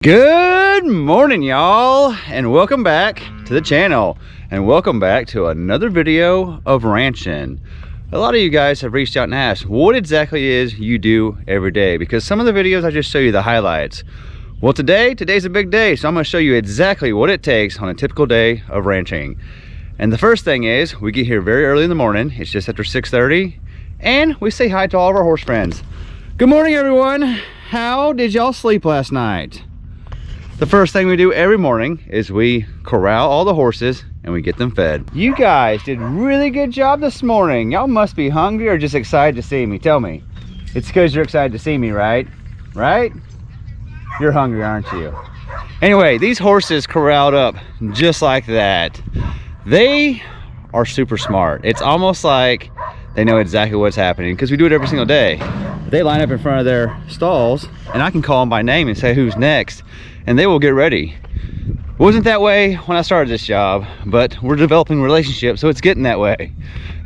Good morning, y'all, and welcome back to the channel, and welcome back to another video of ranching. A lot of you guys have reached out and asked what exactly it is you do every day, because some of the videos I just show you the highlights. Well, today's a big day, so I'm going to show you exactly what it takes on a typical day of ranching. And the first thing is we get here very early in the morning. It's just after 6:30, and we say hi to all of our horse friends. Good morning, everyone. How did y'all sleep last night? The first thing we do every morning is we corral all the horses and we get them fed. You guys did a really good job this morning. Y'all must be hungry or just excited to see me. Tell me. It's because you're excited to see me, right? Right? You're hungry, aren't you? Anyway, these horses corralled up just like that. They are super smart. It's almost like they know exactly what's happening because we do it every single day. They line up in front of their stalls and I can call them by name and say who's next, and they will get ready. It wasn't that way when I started this job, but we're developing relationships, so it's getting that way.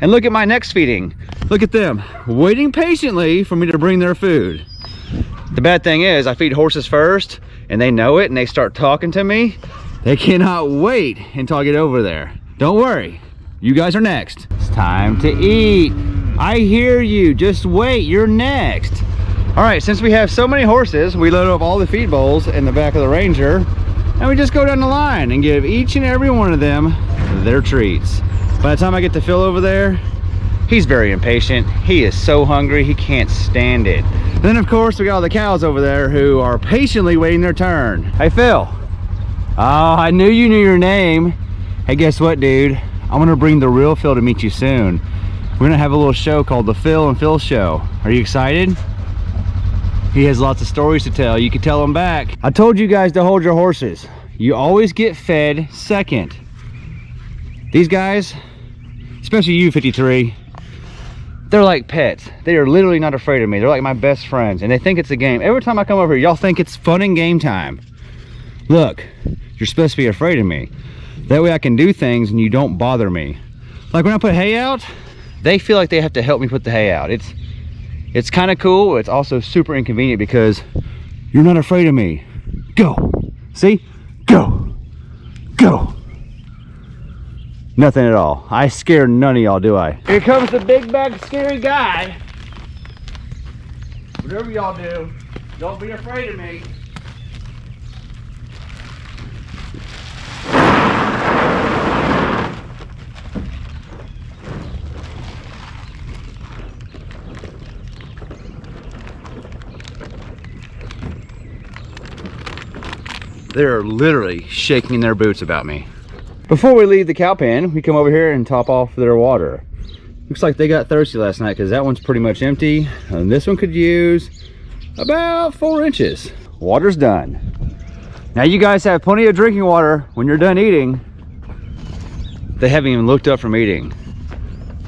And look at my next feeding. Look at them, waiting patiently for me to bring their food. The bad thing is I feed horses first and they know it and they start talking to me. They cannot wait until I get over there. Don't worry, you guys are next. It's time to eat. I hear you, just wait, you're next. All right, since we have so many horses, we load up all the feed bowls in the back of the Ranger, and we just go down the line and give each and every one of them their treats. By the time I get to Phil over there, he's very impatient. He is so hungry, he can't stand it. And then of course, we got all the cows over there who are patiently waiting their turn. Hey, Phil. Oh, I knew you knew your name. Hey, guess what, dude? I'm gonna bring the real Phil to meet you soon. We're gonna have a little show called the Phil and Phil Show. Are you excited? He has lots of stories to tell. You can tell them back. I told you guys to hold your horses. You always get fed second. These guys, especially you, 53, they're like pets. They are literally not afraid of me. They're like my best friends, and they think it's a game. Every time I come over here, y'all think it's fun and game time. Look, you're supposed to be afraid of me. That way I can do things and you don't bother me. Like when I put hay out, they feel like they have to help me put the hay out. It's kind of cool. It's also super inconvenient because you're not afraid of me. Go. See? Go. Go. Nothing at all. I scare none of y'all, do I? Here comes the big bag scary guy. Whatever y'all do, don't be afraid of me. They're literally shaking their boots about me. Before we leave the cow pen, we come over here and top off their water. Looks like they got thirsty last night because that one's pretty much empty. And this one could use about 4 inches. Water's done. Now you guys have plenty of drinking water when you're done eating. They haven't even looked up from eating.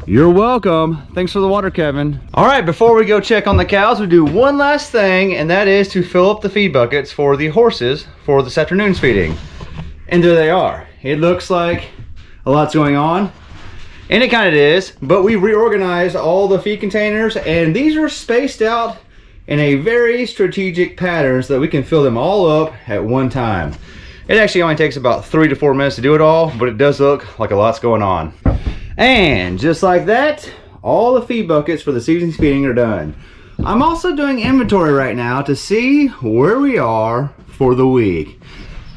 You're welcome. Thanks for the water, Kevin. All right, before we go check on the cows, we do one last thing, and that is to fill up the feed buckets for the horses for this afternoon's feeding. And there they are. It looks like a lot's going on, and it kind of is, but we reorganized all the feed containers, and these are spaced out in a very strategic pattern so that we can fill them all up at one time. It actually only takes about 3 to 4 minutes to do it all, but it does look like a lot's going on. And just like that, all the feed buckets for the season's feeding are done. I'm also doing inventory right now to see where we are for the week.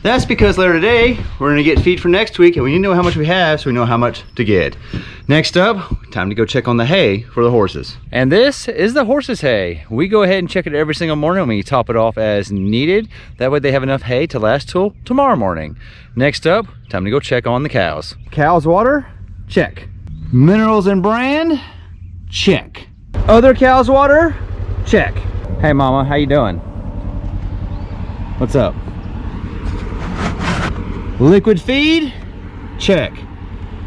That's because later today, we're gonna get feed for next week, and we need to know how much we have so we know how much to get. Next up, time to go check on the hay for the horses. And this is the horses' hay. We go ahead and check it every single morning when we top it off as needed. That way they have enough hay to last till tomorrow morning. Next up, time to go check on the cows. Cows' water? Check. Minerals and brand? Check. Other cows' water? Check. Hey mama, how you doing? What's up? Liquid feed? Check.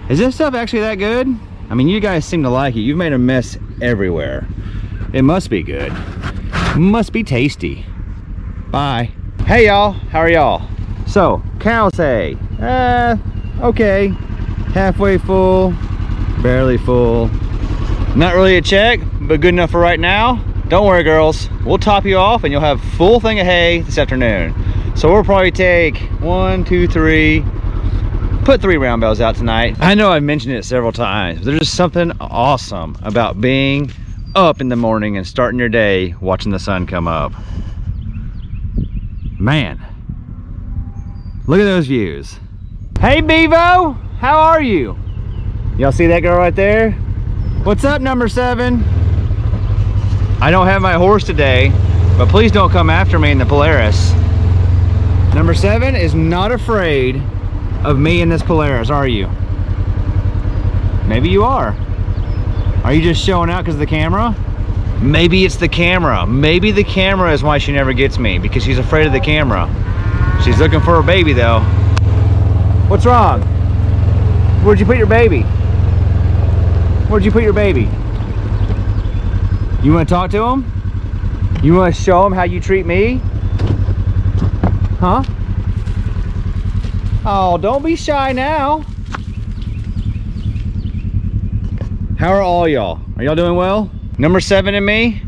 Is this stuff actually that good? I mean, you guys seem to like it. You've made a mess everywhere. It must be good. Must be tasty. Bye. Hey y'all, how are y'all? So, cows hay. Okay. Halfway full, barely full. Not really a check, but good enough for right now. Don't worry, girls. We'll top you off and you'll have full thing of hay this afternoon. So we'll probably take 1, 2, 3, put 3 round bales out tonight. I know I've mentioned it several times, but there's just something awesome about being up in the morning and starting your day watching the sun come up. Man, look at those views. Hey Bevo, how are you? Y'all see that girl right there? What's up, number 7? I don't have my horse today, but please don't come after me in the Polaris. Number 7 is not afraid of me in this Polaris, are you? Maybe you are. Are you just showing out because of the camera? Maybe it's the camera. Maybe the camera is why she never gets me, because she's afraid of the camera. She's looking for her baby though. What's wrong? Where'd you put your baby? Where'd you put your baby? You want to talk to him? You want to show him how you treat me? Huh? Oh, don't be shy now. How are all y'all? Are y'all doing well? Number 7 and me,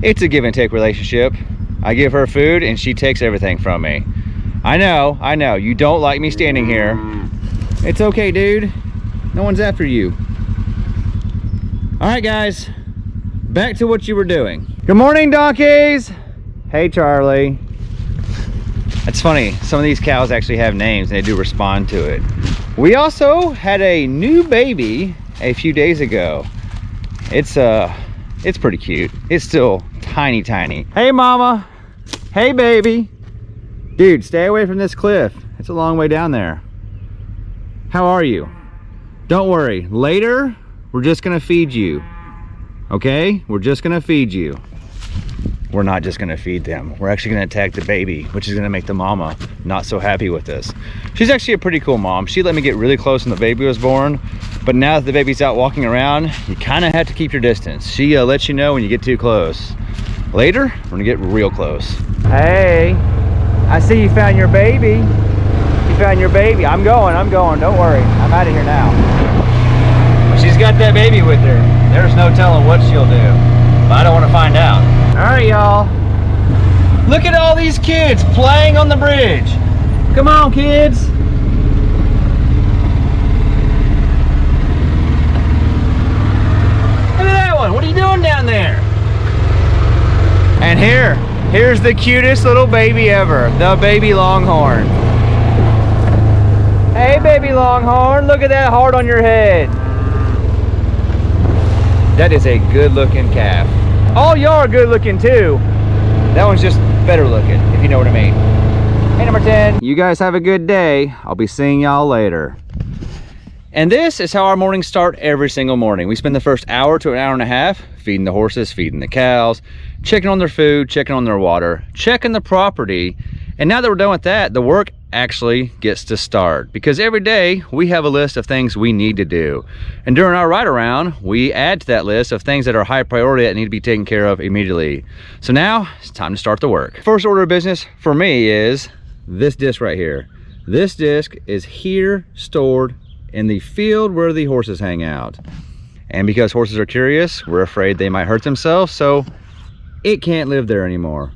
it's a give and take relationship. I give her food and she takes everything from me. I know, you don't like me standing here. It's okay, dude. No one's after you. All right, guys, back to what you were doing. Good morning, donkeys. Hey, Charlie. It's funny, some of these cows actually have names and they do respond to it. We also had a new baby a few days ago. It's pretty cute. It's still tiny. Hey mama, hey baby. Dude, stay away from this cliff. It's a long way down there. How are you? Don't worry, later we're just gonna feed you. Okay, we're just gonna feed you. We're not just gonna feed them. We're actually gonna attack the baby, which is gonna make the mama not so happy with us. She's actually a pretty cool mom. She let me get really close when the baby was born, but now that the baby's out walking around, you kind of have to keep your distance. She lets you know when you get too close. Later, we're gonna get real close. Hey, I see you found your baby. You found your baby. I'm going, don't worry. I'm out of here now. She's got that baby with her. There's no telling what she'll do, but I don't want to find out. All right, y'all. Look at all these kids playing on the bridge. Come on, kids. Look at that one. What are you doing down there? And here's the cutest little baby ever, the baby longhorn. Hey, baby longhorn, look at that heart on your head. That is a good-looking calf. All y'all are good looking too. That one's just better looking, if you know what I mean. Hey, number 10. You guys have a good day. I'll be seeing y'all later. And this is how our mornings start every single morning. We spend the first hour to an hour and a half feeding the horses, feeding the cows, checking on their food, checking on their water, checking the property. And now that we're done with that, the work actually gets to start, because every day we have a list of things we need to do, and during our ride around we add to that list of things that are high priority that need to be taken care of immediately. So now it's time to start the work. First order of business for me is this disc right here. This disc is here stored in the field where the horses hang out, and because horses are curious, we're afraid they might hurt themselves, so it can't live there anymore.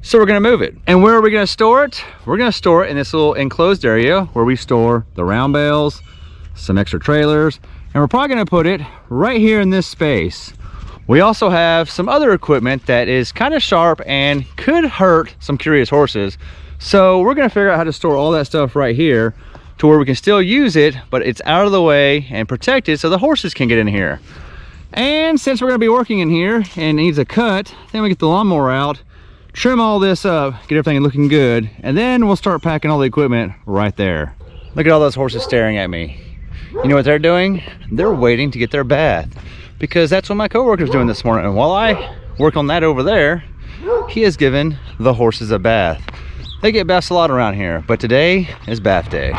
So we're gonna move it. And where are we gonna store it? We're gonna store it in this little enclosed area where we store the round bales, some extra trailers, and we're probably gonna put it right here in this space. We also have some other equipment that is kind of sharp and could hurt some curious horses. So we're gonna figure out how to store all that stuff right here to where we can still use it, but it's out of the way and protected so the horses can get in here. And since we're gonna be working in here and it needs a cut, then we get the lawnmower out, trim all this up, get everything looking good, and then we'll start packing all the equipment right there. Look at all those horses staring at me. You know what they're doing? They're waiting to get their bath, because that's what my coworker's doing this morning. And while I work on that over there, he has given the horses a bath. They get baths a lot around here, but today is bath day.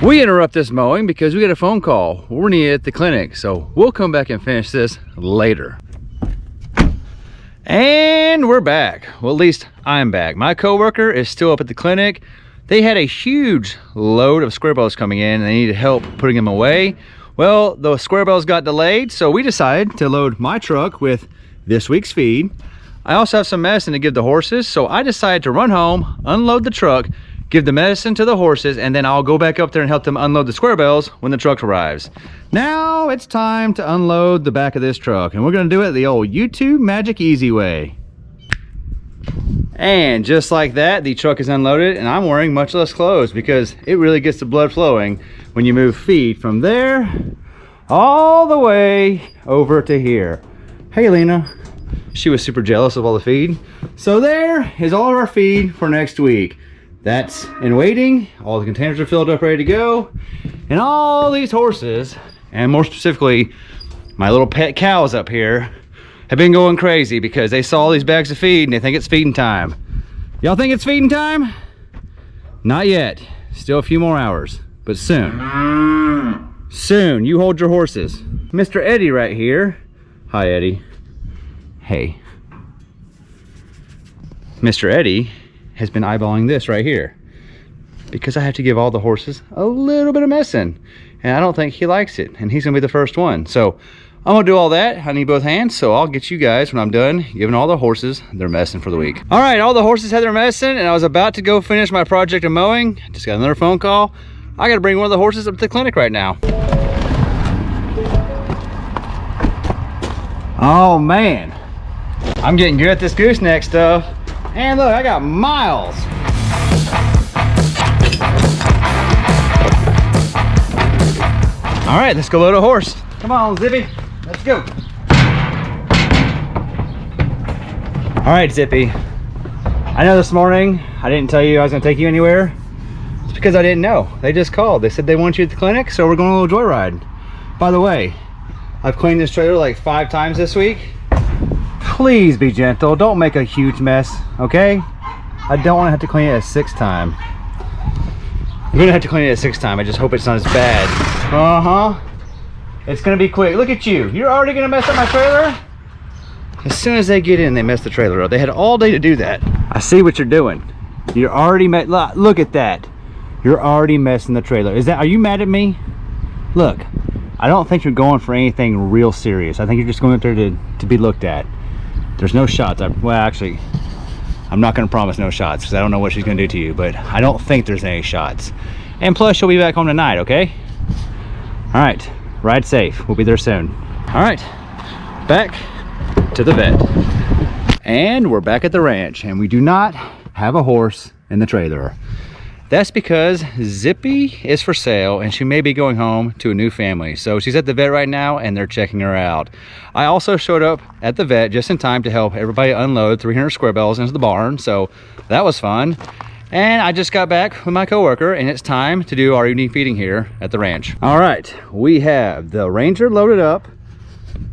We interrupt this mowing because we get a phone call. We're needed at the clinic, so we'll come back and finish this later. And we're back. Well, at least I'm back. My coworker is still up at the clinic. They had a huge load of square bells coming in and they needed help putting them away. Well, the square bells got delayed, so we decided to load my truck with this week's feed. I also have some medicine to give the horses, so I decided to run home, unload the truck, give the medicine to the horses, and then I'll go back up there and help them unload the square bells when the truck arrives. Now it's time to unload the back of this truck, and we're gonna do it the old YouTube Magic Easy way. And just like that, the truck is unloaded, and I'm wearing much less clothes because it really gets the blood flowing when you move feed from there all the way over to here. Hey, Lena. She was super jealous of all the feed. So there is all of our feed for next week. That's in waiting. All the containers are filled up, ready to go. And all these horses, and more specifically, my little pet cows up here, have been going crazy because they saw all these bags of feed and they think it's feeding time. Y'all think it's feeding time? Not yet. Still a few more hours, but soon. Soon. You hold your horses. Mr. Eddie right here. Hi, Eddie. Hey. Mr. Eddie has been eyeballing this right here because I have to give all the horses a little bit of medicine, and I don't think he likes it, and he's gonna be the first one. So I'm gonna do all that. I need both hands, so I'll get you guys when I'm done giving all the horses their medicine for the week. All right, all the horses had their medicine, and I was about to go finish my project of mowing. Just got another phone call. I gotta bring one of the horses up to the clinic right now. Oh man, I'm getting good at this gooseneck stuff. And look, I got miles. All right, let's go load a horse. Come on, Zippy, let's go. All right, Zippy. I know this morning I didn't tell you I was gonna take you anywhere. It's because I didn't know. They just called. They said they want you at the clinic, so we're going on a little joyride. By the way, I've cleaned this trailer like 5 times this week. Please be gentle. Don't make a huge mess, okay? I don't want to have to clean it a 6th time. I'm gonna have to clean it a 6th time. I just hope it's not as bad. It's gonna be quick. Look at you. You're already gonna mess up my trailer? As soon as they get in, they mess the trailer up. They had all day to do that. I see what you're doing. You're already look at that. You're already messing the trailer. Are you mad at me? Look, I don't think you're going for anything real serious. I think you're just going up there to be looked at. There's no shots. Well, actually, I'm not going to promise no shots because I don't know what she's going to do to you, but I don't think there's any shots. And plus, she'll be back home tonight, okay? All right, ride safe. We'll be there soon. All right, back to the vet. And we're back at the ranch, and we do not have a horse in the trailer. That's because Zippy is for sale and she may be going home to a new family. So she's at the vet right now and they're checking her out. I also showed up at the vet just in time to help everybody unload 300 square bells into the barn. So that was fun. And I just got back with my coworker and it's time to do our evening feeding here at the ranch. All right, we have the Ranger loaded up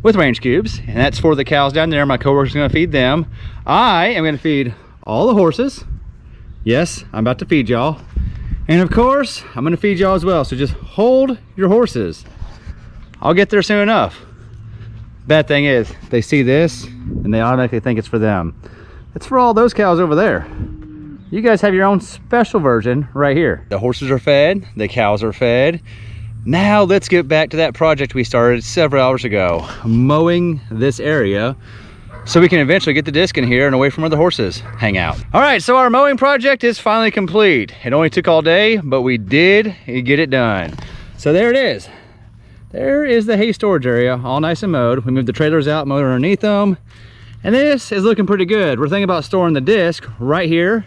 with range cubes, and that's for the cows down there. My coworker's gonna feed them. I am gonna feed all the horses. Yes, I'm about to feed y'all. And of course, I'm gonna feed y'all as well. So just hold your horses. I'll get there soon enough. Bad thing is, they see this and they automatically think it's for them. It's for all those cows over there. You guys have your own special version right here. The horses are fed, the cows are fed. Now let's get back to that project we started several hours ago, mowing this area so we can eventually get the disc in here and away from where the horses hang out. All right, so our mowing project is finally complete. It only took all day, but we did get it done. So there it is. There is the hay storage area, all nice and mowed. We moved the trailers out, mowed underneath them. And this is looking pretty good. We're thinking about storing the disc right here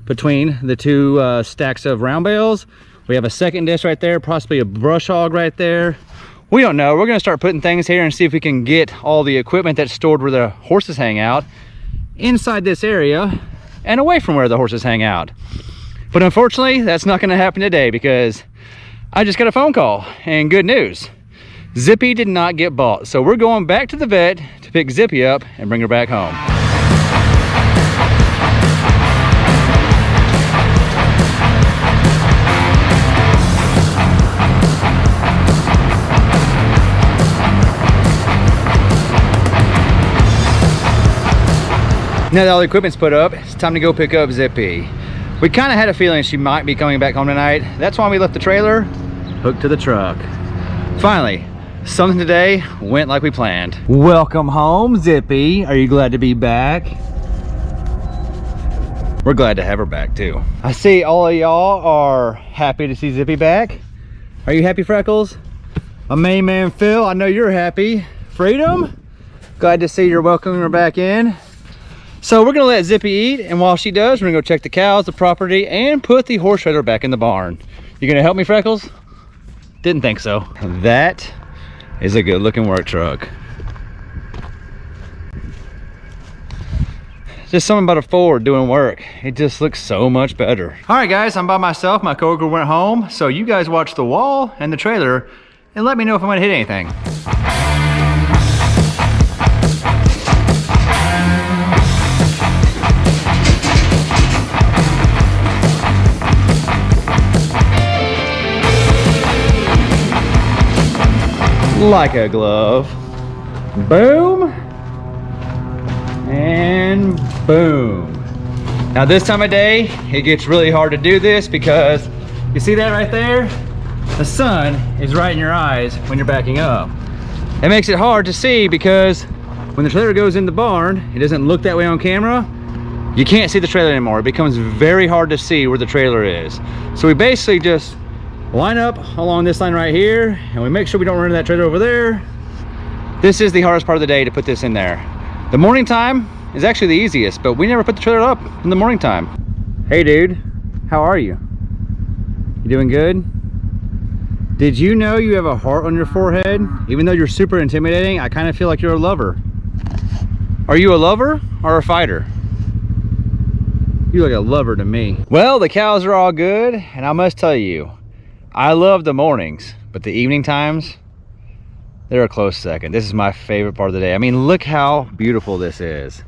between the two stacks of round bales. We have a second disc right there, possibly a brush hog right there. We don't know. We're gonna start putting things here and see if we can get all the equipment that's stored where the horses hang out inside this area and away from where the horses hang out. But unfortunately, that's not gonna happen today because I just got a phone call and good news. Zippy did not get bought. So we're going back to the vet to pick Zippy up and bring her back home. Now that all the equipment's put up, it's time to go pick up Zippy. We kind of had a feeling she might be coming back home tonight. That's why we left the trailer hooked to the truck. Finally, something today went like we planned. Welcome home, Zippy. Are you glad to be back? We're glad to have her back too. I see all of y'all are happy to see Zippy back. Are you happy, Freckles? My main man, Phil, I know you're happy. Freedom, glad to see you're welcoming her back in. So we're gonna let Zippy eat, and while she does, we're gonna go check the cows, the property, and put the horse trailer back in the barn. You gonna help me, Freckles? Didn't think so. That is a good looking work truck. Just something about a Ford doing work. It just looks so much better. All right, guys, I'm by myself. My coworker went home. So you guys watch the wall and the trailer and let me know if I'm gonna hit anything. Like a glove. Boom. And boom. Now this time of day, it gets really hard to do this because you see that right there? The sun is right in your eyes when you're backing up. It makes it hard to see because when the trailer goes in the barn, it doesn't look that way on camera. You can't see the trailer anymore. It becomes very hard to see where the trailer is. So we basically just line up along this line right here, and we make sure we don't run into that trailer over there. This is the hardest part of the day to put this in there. The morning time is actually the easiest, but we never put the trailer up in the morning time. Hey dude, how are you? You doing good? Did you know you have a heart on your forehead? Even though you're super intimidating, I kind of feel like you're a lover. Are you a lover or a fighter? You look like a lover to me. Well, the cows are all good, and I must tell you, I love the mornings, but the evening times, they're a close second. This is my favorite part of the day. I mean, look how beautiful this is.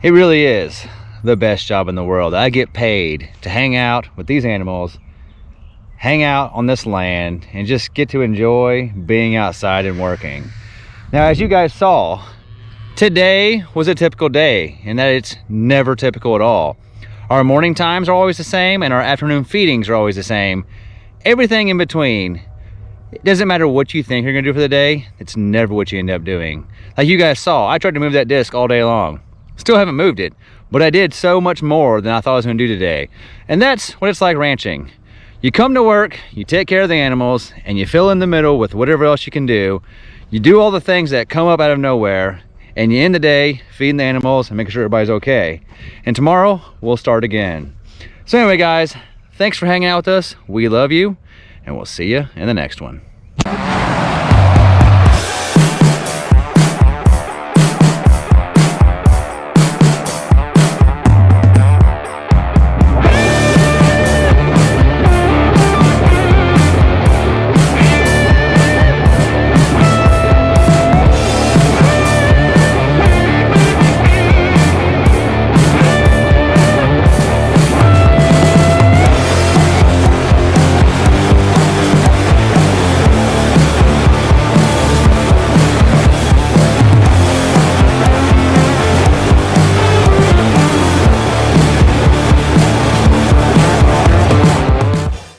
It really is the best job in the world. I get paid to hang out with these animals, hang out on this land, and just get to enjoy being outside and working. Now, as you guys saw, today was a typical day in that it's never typical at all. Our morning times are always the same, and our afternoon feedings are always the same. Everything in between, it doesn't matter what you think you're gonna do for the day, it's never what you end up doing. Like you guys saw, I tried to move that disc all day long. Still haven't moved it, but I did so much more than I thought I was gonna do today. And that's what it's like ranching. You come to work, you take care of the animals, and you fill in the middle with whatever else you can do. You do all the things that come up out of nowhere, and you end the day feeding the animals and making sure everybody's okay. And tomorrow, we'll start again. So anyway, guys, thanks for hanging out with us. We love you, and we'll see you in the next one.